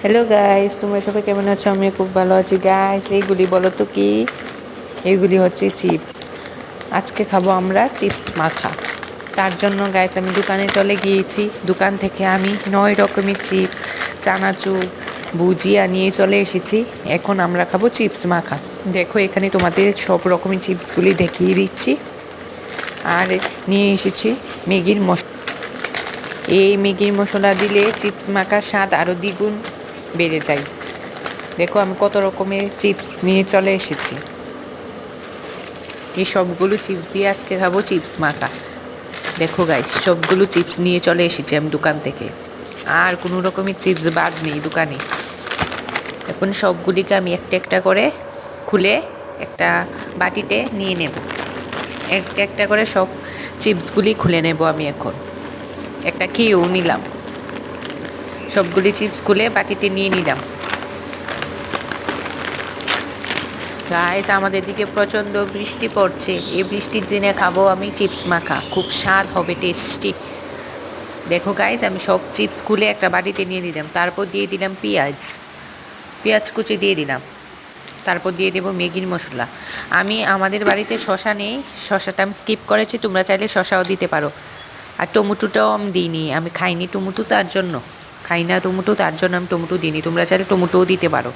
Hello guys, তোমরা সবাই কেমন আছো? আমি খুব ভালো আছি গাইস। এইগুলি বলো তো কি? এইগুলি হচ্ছে চিপস। আজকে খাবো আমরা চিপস মাখা। তার জন্য গাইস আমি দোকানে চলে গিয়েছি। দোকান থেকে আমি 9 রকমের চিপস, চানাচুর, ভুজিয়া নিয়ে চলে এসেছি। এখন আমরা খাবো চিপস মাখা। দেখো এখানে তোমাদের সব রকমের চিপসগুলি দেখিয়ে দিচ্ছি। আর নিয়ে এসেছি ম্যাগির মশলা। এই ম্যাগির মশলা দিলে চিপস মাখার স্বাদ আরও দ্বিগুণ বেড়ে যায়। দেখো আমি কত রকমের চিপস নিয়ে চলে এসেছি। এই সবগুলো চিপস দিয়ে আজকে খাবো চিপস মাখা। দেখো গাইস, সবগুলো চিপস নিয়ে চলে এসেছি আমি দোকান থেকে। আর কোনো রকমের চিপস বাদ নেই দোকানে। এখন সবগুলিকে আমি একটা একটা করে খুলে একটা বাটিতে নিয়ে নেব। একটা একটা করে সব চিপসগুলি খুলে নেব আমি এখন। একটা খেয়েও নিলাম। সবগুলি চিপস খুলে বাটিতে নিয়ে নিলাম। গাইস, আমাদের দিকে প্রচণ্ড বৃষ্টি পড়ছে। এই বৃষ্টির দিনে খাবো আমি চিপস মাখা, খুব স্বাদ হবে, টেস্টি। দেখো গাইস, আমি সব চিপস খুলে একটা বাটিতে নিয়ে দিলাম। তারপর দিয়ে দিলাম পেঁয়াজ কুচি দিয়ে দিলাম। তারপর দিয়ে দেবো ম্যাগির মশলা। আমাদের বাড়িতে শসা নেই, শসাটা আমি স্কিপ করেছি, তোমরা চাইলে শসাও দিতে পারো। আর টমেটোটাও আমি দিইনি, আমি খাই না টমেটো, তার জন্য আমি টমেটো দিইনি। তোমরা চাইলে টমেটোও দিতে পারো।